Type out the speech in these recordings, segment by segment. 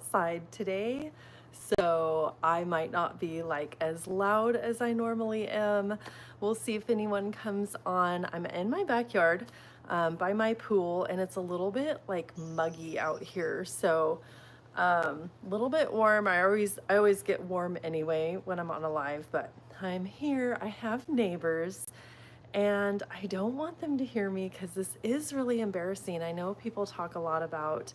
outside today, so I might not be like as loud as I normally am. We'll see if anyone comes on. I'm in my backyard by my pool, and it's a little bit like muggy out here, so a little bit warm. I always get warm anyway when I'm on a live, but I'm here. I have neighbors and I don't want them to hear me because this is really embarrassing. I know people talk a lot about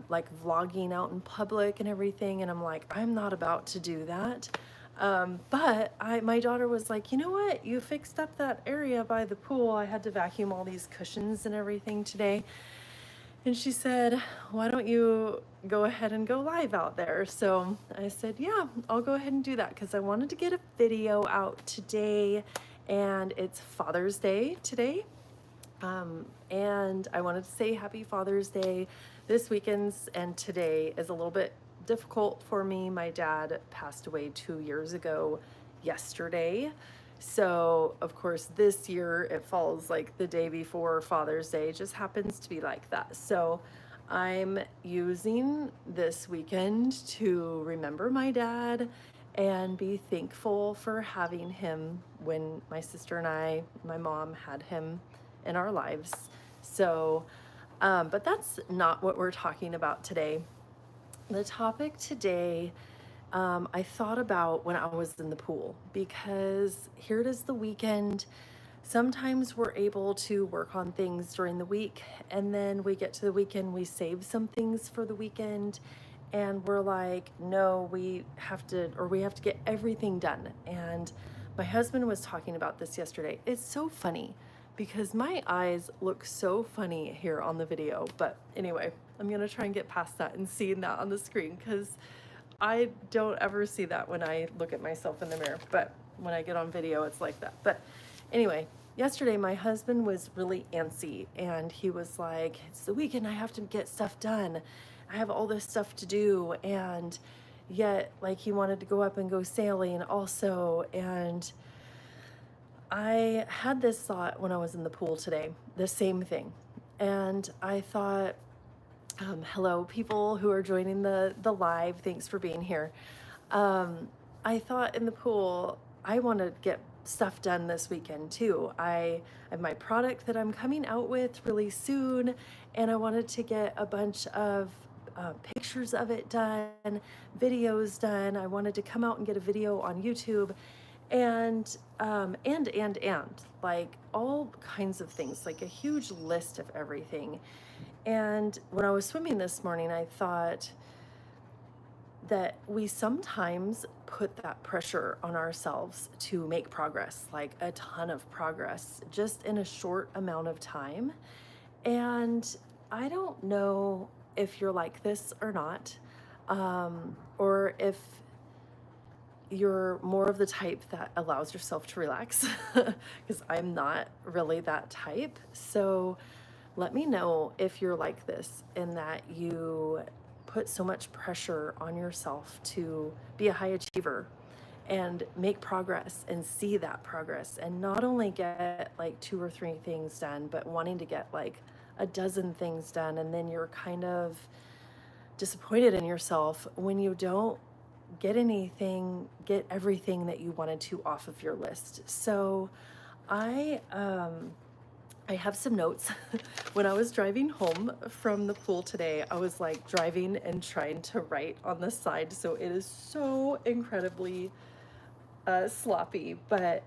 like vlogging out in public and everything, and I'm like, I'm not about to do that. But my daughter was like, you know what? You fixed up that area by the pool. I had to vacuum all these cushions and everything today. And she said, why don't you go ahead and go live out there? So I said, yeah, I'll go ahead and do that because I wanted to get a video out today, and it's Father's Day today. And I wanted to say happy Father's Day. This weekend's and today is a little bit difficult for me. My dad passed away 2 years ago yesterday. So, of course, this year it falls like the day before Father's Day. It just happens to be like that. So, I'm using this weekend to remember my dad and be thankful for having him when my sister and my mom had him in our lives. So, but that's not what we're talking about today. The topic today, I thought about when I was in the pool, because here it is the weekend. Sometimes we're able to work on things during the week, and then we get to the weekend, we save some things for the weekend, and we're like, no, we have to get everything done. And my husband was talking about this yesterday. It's so funny because my eyes look so funny here on the video. But anyway, I'm going to try and get past that and seeing that on the screen because I don't ever see that when I look at myself in the mirror. But when I get on video, it's like that. But anyway, yesterday my husband was really antsy, and he was like, it's the weekend, I have to get stuff done. I have all this stuff to do. And yet, like, he wanted to go up and go sailing also. And I had this thought when I was in the pool today, the same thing. And I thought, hello, people who are joining the live. Thanks for being here. I thought in the pool, I want to get stuff done this weekend too. I have my product that I'm coming out with really soon, and I wanted to get a bunch of pictures of it done, videos done. I wanted to come out and get a video on YouTube, and like all kinds of things, like a huge list of everything. And when I was swimming this morning, I thought that we sometimes put that pressure on ourselves to make progress, like a ton of progress, just in a short amount of time. And I don't know if you're like this or not, or if you're more of the type that allows yourself to relax, because I'm not really that type. So let me know if you're like this, in that you put so much pressure on yourself to be a high achiever and make progress and see that progress, and not only get like 2 or 3 things done, but wanting to get like a dozen things done. And then you're kind of disappointed in yourself when you don't get everything that you wanted to off of your list. So I have some notes. When I was driving home from the pool today, I was like driving and trying to write on the side, so it is so incredibly sloppy. But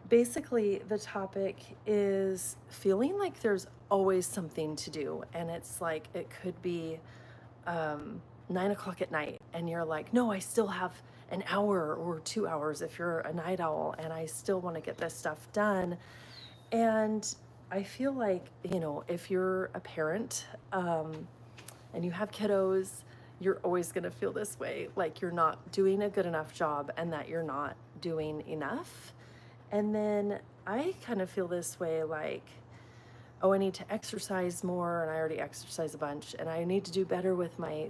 basically, the topic is feeling like there's always something to do, and it's like it could be 9 o'clock at night, and you're like, no, I still have an hour or 2 hours if you're a night owl, and I still want to get this stuff done. And I feel like, if you're a parent and you have kiddos, you're always going to feel this way, like you're not doing a good enough job and that you're not doing enough. And then I kind of feel this way, like, oh, I need to exercise more, and I already exercise a bunch, and I need to do better with my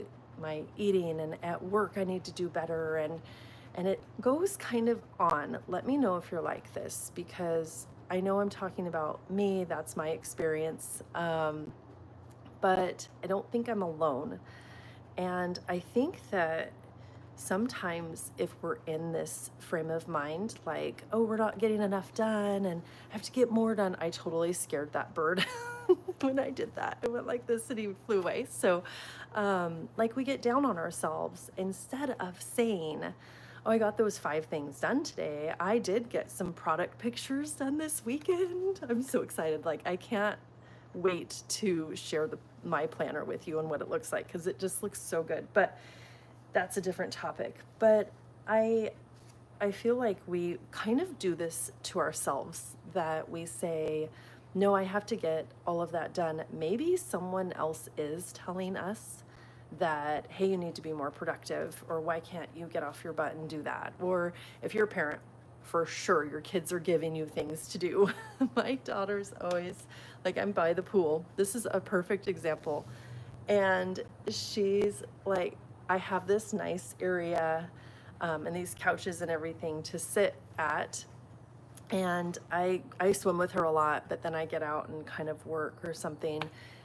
eating, and at work I need to do better, and it goes kind of on. Let me know if you're like this, because I know I'm talking about me. That's my experience. But I don't think I'm alone. And I think that sometimes if we're in this frame of mind, like, oh, we're not getting enough done and I have to get more done, I totally scared that bird when I did that. It went like this and he flew away. So, like, we get down on ourselves instead of saying, oh, I got those 5 things done today. I did get some product pictures done this weekend. I'm so excited. Like, I can't wait to share my planner with you and what it looks like because it just looks so good. But that's a different topic. But I I feel like we kind of do this to ourselves, that we say, no, I have to get all of that done. Maybe someone else is telling us that, hey, you need to be more productive, or why can't you get off your butt and do that? Or if you're a parent, for sure, your kids are giving you things to do. My daughter's always like, I'm by the pool. This is a perfect example. And she's like, I have this nice area and these couches and everything to sit at. And I swim with her a lot, but then I get out and kind of work or something.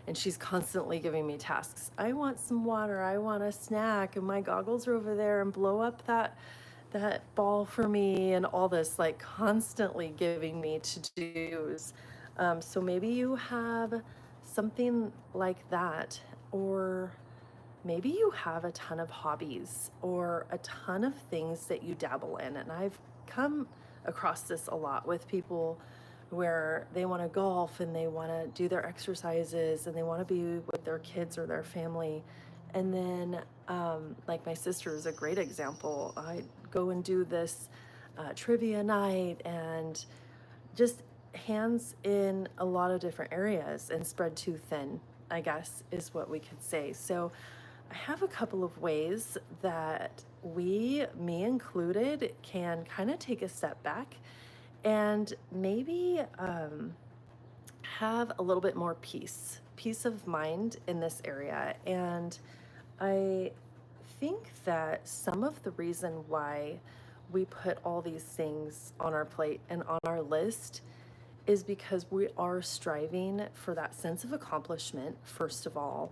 And she's constantly giving me tasks. I want some water. I want a snack. And my goggles are over there, and blow up that ball for me, and all this, like, constantly giving me to-dos. So maybe you have something like that, or maybe you have a ton of hobbies or a ton of things that you dabble in. And I've come across this a lot with people where they want to golf and they want to do their exercises and they want to be with their kids or their family. And then, like, my sister is a great example. I go and do this trivia night, and just hands in a lot of different areas and spread too thin, I guess, is what we could say. So I have a couple of ways that we, me included, can kind of take a step back and maybe have a little bit more peace of mind in this area. And I think that some of the reason why we put all these things on our plate and on our list is because we are striving for that sense of accomplishment, first of all,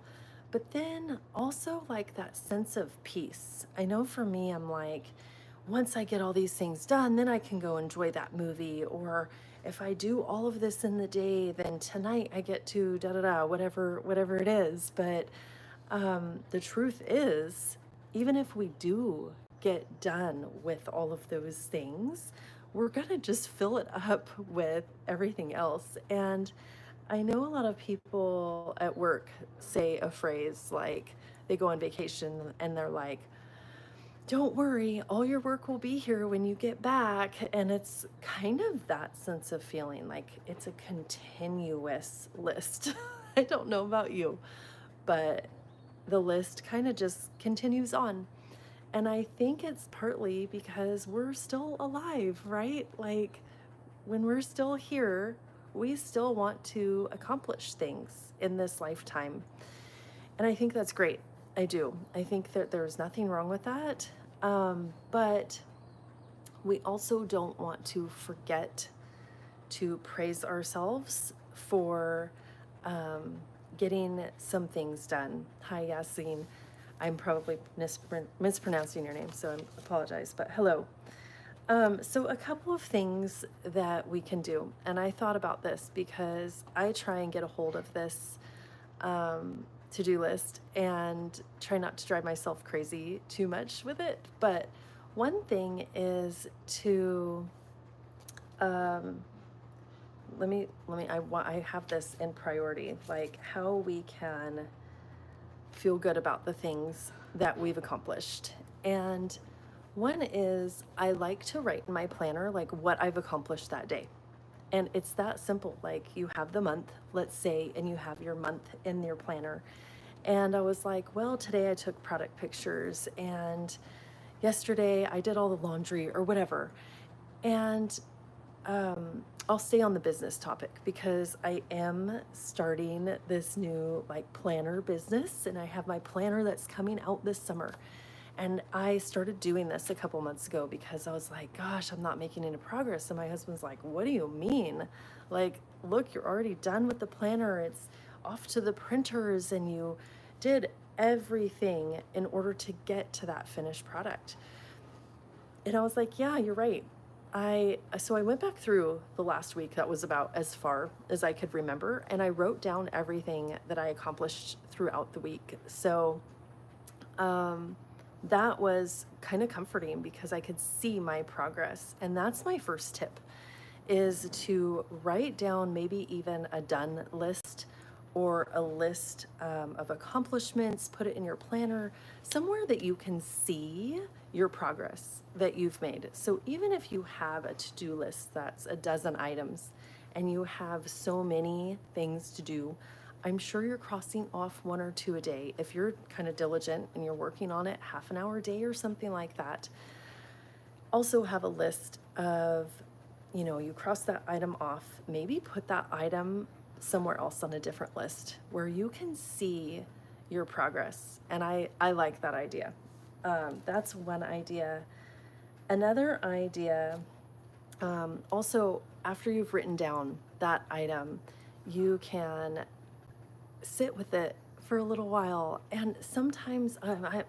but then also like that sense of peace. I know for me, I'm like, once I get all these things done, then I can go enjoy that movie. Or if I do all of this in the day, then tonight I get to da da da, whatever it is. But the truth is, even if we do get done with all of those things, we're gonna just fill it up with everything else. And I know a lot of people at work say a phrase like, they go on vacation and they're like, don't worry, all your work will be here when you get back. And it's kind of that sense of feeling like it's a continuous list. I don't know about you, but the list kind of just continues on. And I think it's partly because we're still alive, right? Like, when we're still here, we still want to accomplish things in this lifetime. And I think that's great. I do. I think that there's nothing wrong with that. But we also don't want to forget to praise ourselves for getting some things done. Hi, Yasin. I'm probably mispronouncing your name, so I apologize, but hello. So a couple of things that we can do, and I thought about this because I try and get a hold of this to-do list and try not to drive myself crazy too much with it. But one thing is to I have this in priority, like how we can feel good about the things that we've accomplished. And one is, I like to write in my planner like what I've accomplished that day. And it's that simple. Like, you have the month, let's say, and you have your month in your planner. And I was like, well, today I took product pictures, and yesterday I did all the laundry or whatever. And I'll stay on the business topic because I am starting this new like planner business, and I have my planner that's coming out this summer. And I started doing this a couple months ago because I was like, gosh, I'm not making any progress. And my husband's like, what do you mean? Like, look, you're already done with the planner. It's off to the printers, and you did everything in order to get to that finished product. And I was like, yeah, you're right. So I went back through the last week. That was about as far as I could remember, and I wrote down everything that I accomplished throughout the week. So that was kind of comforting because I could see my progress. And that's my first tip, is to write down maybe even a done list or a list of accomplishments, put it in your planner, somewhere that you can see your progress that you've made. So even if you have a to-do list that's a dozen items and you have so many things to do, I'm sure you're crossing off one or two a day. If you're kind of diligent and you're working on it half an hour a day or something like that, also have a list of, you cross that item off, maybe put that item somewhere else on a different list where you can see your progress. And I like that idea. That's one idea. Another idea, also, after you've written down that item, you can sit with it for a little while. And sometimes,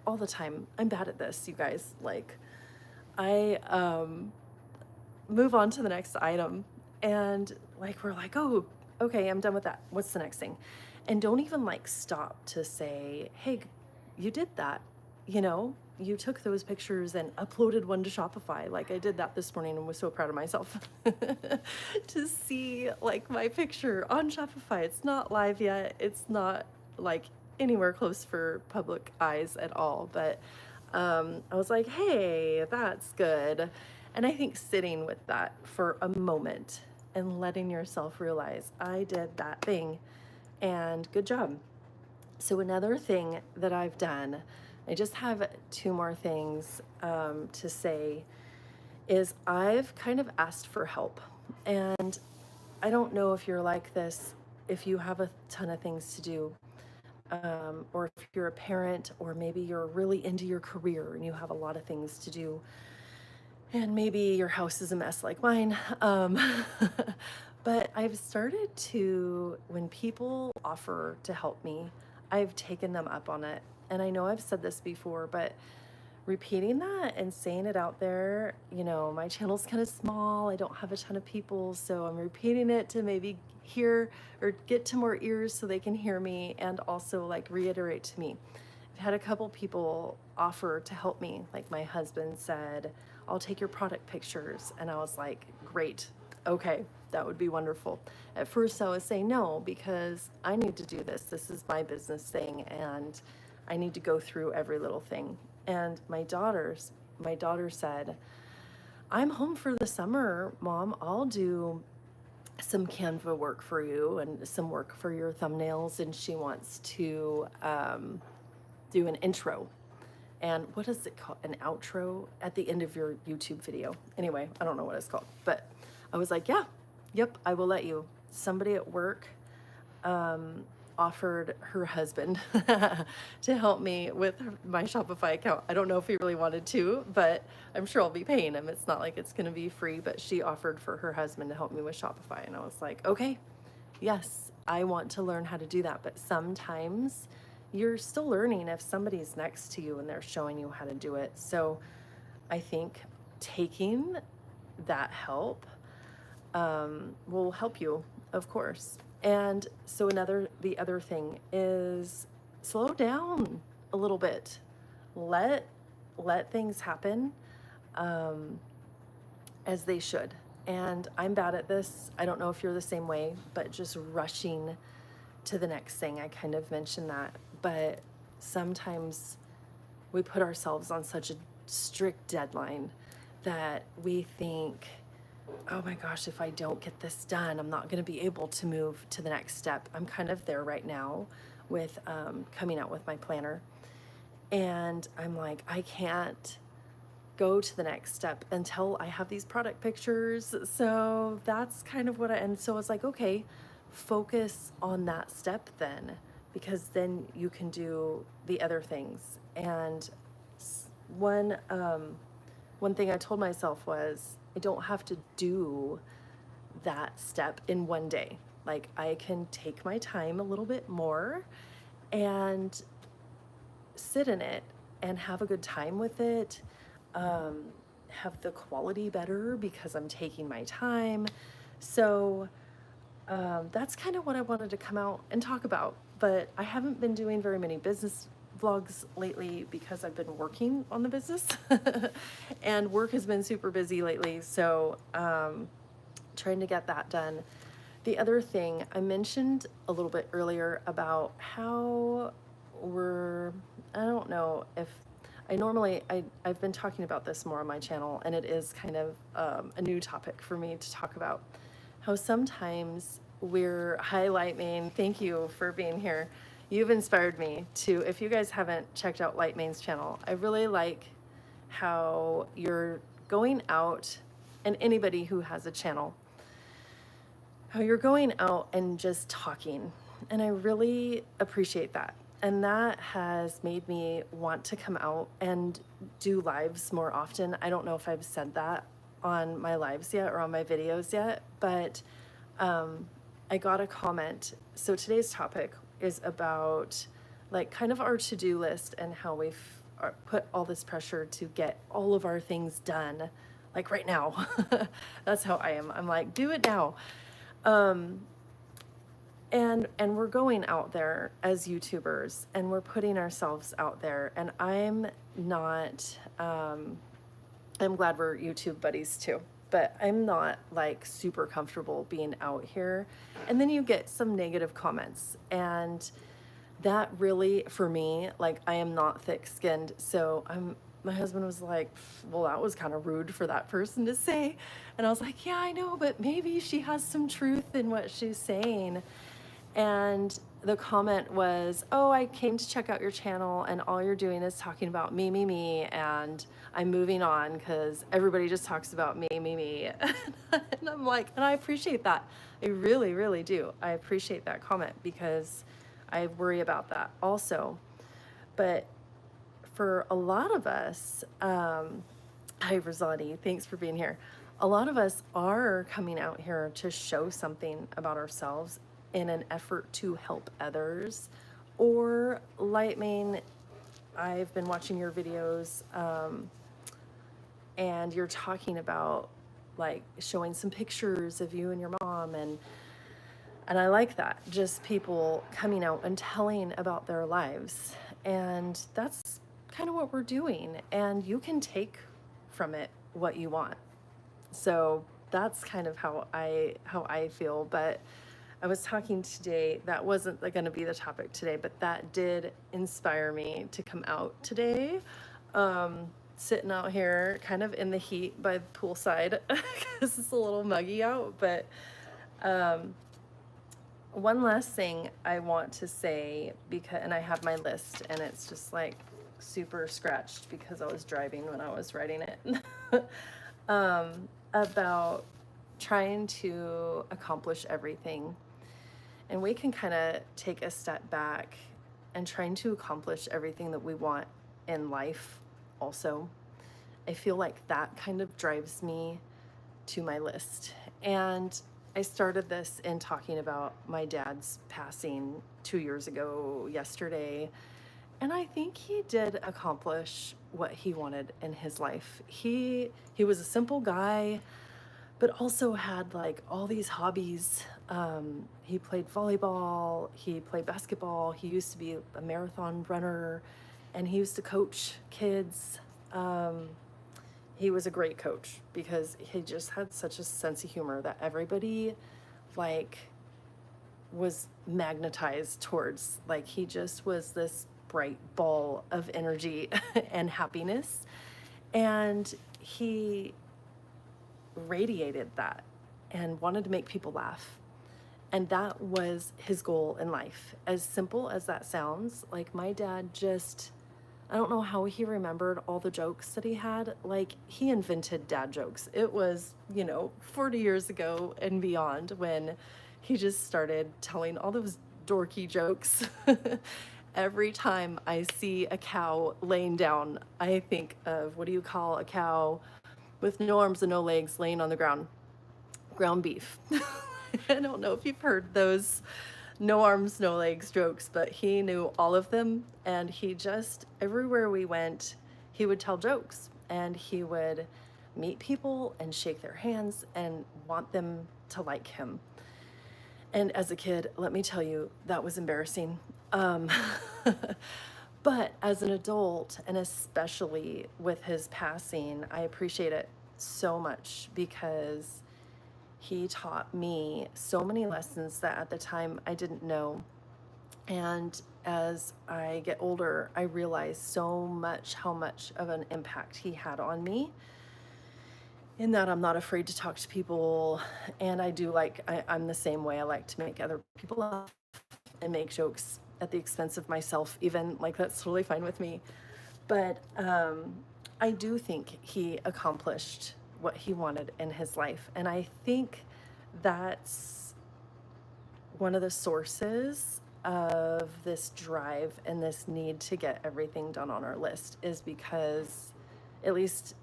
all the time, I'm bad at this, you guys. Like, I move on to the next item, and like we're like, oh, okay, I'm done with that. What's the next thing? And don't even like stop to say, hey, you did that. You took those pictures and uploaded one to Shopify. Like I did that this morning and was so proud of myself to see like my picture on Shopify. It's not live yet. It's not like anywhere close for public eyes at all. But I was like, hey, that's good. And I think sitting with that for a moment and letting yourself realize I did that thing and good job. So another thing that I've done, I just have two more things to say, is I've kind of asked for help. And I don't know if you're like this, if you have a ton of things to do, or if you're a parent, or maybe you're really into your career and you have a lot of things to do, and maybe your house is a mess like mine. But I've started to, when people offer to help me, I've taken them up on it. And I know I've said this before, but repeating that and saying it out there, my channel's kind of small. I don't have a ton of people. So I'm repeating it to maybe hear or get to more ears so they can hear me, and also like reiterate to me. I've had a couple people offer to help me. Like my husband said, I'll take your product pictures. And I was like, great. Okay, that would be wonderful. At first I was saying no, because I need to do this. This is my business thing, and I need to go through every little thing. And my daughter said, I'm home for the summer, Mom. I'll do some Canva work for you and some work for your thumbnails. And she wants to do an intro. And what is it called? An outro at the end of your YouTube video. Anyway, I don't know what it's called, but I was like, yeah, yep, I will let you. Somebody at work offered her husband to help me with my Shopify account. I don't know if he really wanted to, but I'm sure I'll be paying him. It's not like it's going to be free, but she offered for her husband to help me with Shopify. And I was like, okay, yes, I want to learn how to do that. But sometimes you're still learning if somebody's next to you and they're showing you how to do it. So I think taking that help will help you, of course. And so the other thing is slow down a little bit. Let things happen as they should. And I'm bad at this. I don't know if you're the same way, but just rushing to the next thing. I kind of mentioned that, but sometimes we put ourselves on such a strict deadline that we think, oh my gosh, if I don't get this done, I'm not going to be able to move to the next step. I'm kind of there right now with coming out with my planner. And I'm like, I can't go to the next step until I have these product pictures. So that's kind of and so I was like, okay, focus on that step then, because then you can do the other things. And one thing I told myself was, I don't have to do that step in one day. Like I can take my time a little bit more and sit in it and have a good time with it, um, have the quality better because I'm taking my time. So that's kind of what I wanted to come out and talk about. But I haven't been doing very many business vlogs lately because I've been working on the business and work has been super busy lately. So trying to get that done. The other thing I mentioned a little bit earlier about how I don't know if I've been talking about this more on my channel, and it is kind of a new topic for me to talk about. How sometimes hi Lightmane, thank you for being here. You've inspired me to, if you guys haven't checked out Lightmane's channel, I really like how you're going out, and anybody who has a channel, how you're going out and just talking. And I really appreciate that. And that has made me want to come out and do lives more often. I don't know if I've said that on my lives yet or on my videos yet, but I got a comment. So today's topic is about like kind of our to-do list and how we've put all this pressure to get all of our things done, like right now. That's how I am. I'm like, do it now. And we're going out there as YouTubers and we're putting ourselves out there, and I'm not I'm glad we're YouTube buddies too, but I'm not like super comfortable being out here. And then you get some negative comments, and that really, for me, like I am not thick-skinned, so my husband was like, well, that was kind of rude for that person to say. And I was like, yeah, I know, but maybe she has some truth in what she's saying. And the comment was, oh, I came to check out your channel and all you're doing is talking about me, and I'm moving on because everybody just talks about me. And I'm like, and I appreciate that. I really, really do. I appreciate that comment because I worry about that also. But for a lot of us, hi Rosati, thanks for being here. A lot of us are coming out here to show something about ourselves in an effort to help others. Or Lightmane, I've been watching your videos, and you're talking about like showing some pictures of you and your mom, and I like that, just people coming out and telling about their lives. And that's kind of what we're doing, and you can take from it what you want. So that's kind of how I feel. But I was talking today, that wasn't going to be the topic today, but that did inspire me to come out today. Sitting out here kind of in the heat by the poolside because it's a little muggy out. But one last thing I want to say, because, and I have my list and it's just like super scratched because I was driving when I was writing it, about trying to accomplish everything. And we can kind of take a step back and trying to accomplish everything that we want in life also. I feel like that kind of drives me to my list. And I started this in talking about my dad's passing 2 years ago yesterday. And I think he did accomplish what he wanted in his life. He was a simple guy, but also had like all these hobbies. He played volleyball, he played basketball, he used to be a marathon runner, and he used to coach kids. He was a great coach because he just had such a sense of humor that everybody like was magnetized towards. Like he just was this bright ball of energy and happiness, and he radiated that and wanted to make people laugh. And that was his goal in life. As simple as that sounds, like my dad just, I don't know how he remembered all the jokes that he had. Like he invented dad jokes. It was, 40 years ago and beyond when he just started telling all those dorky jokes. Every time I see a cow laying down, I think of, what do you call a cow with no arms and no legs laying on the ground? Ground beef. I don't know if you've heard those no arms, no legs jokes, but he knew all of them. And he just, everywhere we went, he would tell jokes and he would meet people and shake their hands and want them to like him. And as a kid, let me tell you, that was embarrassing. Um, but as an adult, and especially with his passing, I appreciate it so much because he taught me so many lessons that at the time I didn't know. And as I get older, I realize so much how much of an impact he had on me. In that I'm not afraid to talk to people, and I do I'm the same way. I like to make other people laugh and make jokes at the expense of myself, even like that's totally fine with me. But I do think he accomplished what he wanted in his life, and I think that's one of the sources of this drive and this need to get everything done on our list is because at least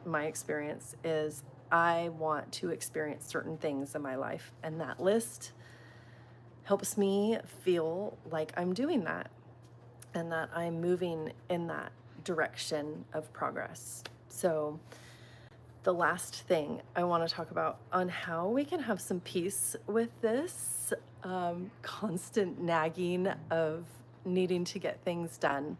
my experience is I want to experience certain things in my life, and that list helps me feel like I'm doing that and that I'm moving in that direction of progress. So the last thing I want to talk about on how we can have some peace with this constant nagging of needing to get things done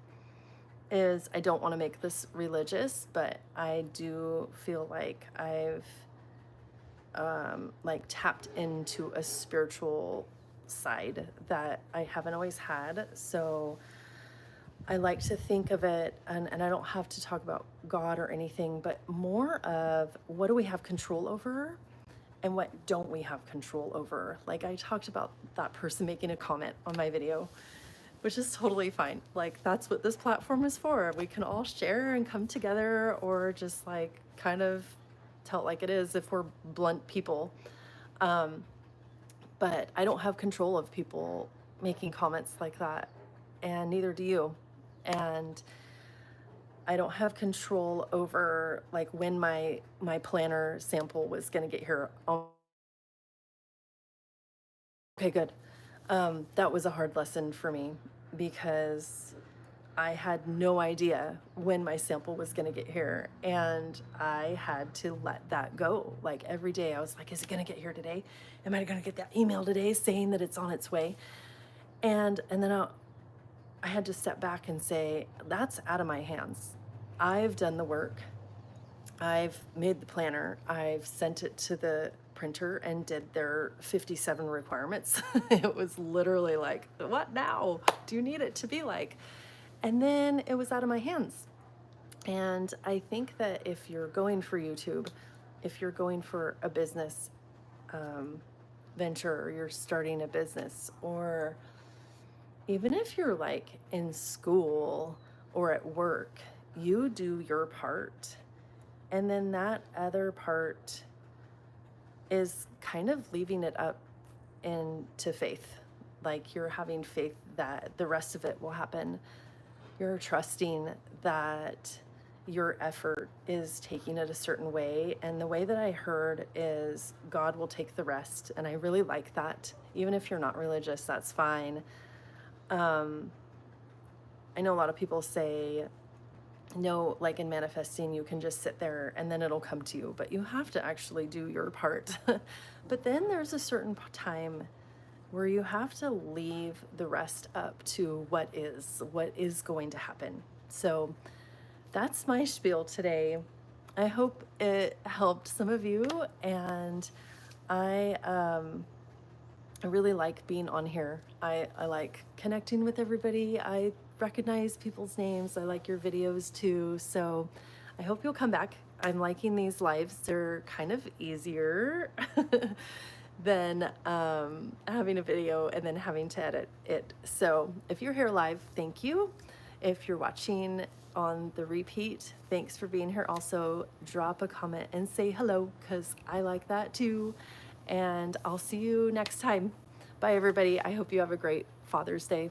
is, I don't want to make this religious, but I do feel like I've tapped into a spiritual side that I haven't always had. So I like to think of it, and I don't have to talk about God or anything, but more of what do we have control over and what don't we have control over. Like I talked about that person making a comment on my video, which is totally fine. Like that's what this platform is for. We can all share and come together, or just like kind of tell it like it is if we're blunt people. But I don't have control of people making comments like that, and neither do you. And I don't have control over like when my planner sample was going to get here. Oh, okay, good. That was a hard lesson for me because I had no idea when my sample was going to get here, and I had to let that go. Like every day I was like, is it going to get here today? Am I going to get that email today saying that it's on its way? And then I had to step back and say, that's out of my hands. I've done the work. I've made the planner. I've sent it to the printer and did their 57 requirements. It was literally like, what now? Do you need it to be like? And then it was out of my hands. And I think that if you're going for YouTube, if you're going for a business venture, or you're starting a business, or even if you're like in school or at work, you do your part. And then that other part is kind of leaving it up into faith. Like you're having faith that the rest of it will happen. You're trusting that your effort is taking it a certain way. And the way that I heard is God will take the rest. And I really like that. Even if you're not religious, that's fine. I know a lot of people say, no, like in manifesting, you can just sit there and then it'll come to you, but you have to actually do your part. But then there's a certain time where you have to leave the rest up to what is going to happen. So that's my spiel today. I hope it helped some of you, and I really like being on here. I like connecting with everybody. I recognize people's names. I like your videos too. So I hope you'll come back. I'm liking these lives. They're kind of easier than having a video and then having to edit it. So if you're here live, thank you. If you're watching on the repeat, thanks for being here. Also, drop a comment and say hello, because I like that too. And I'll see you next time. Bye, everybody. I hope you have a great Father's Day.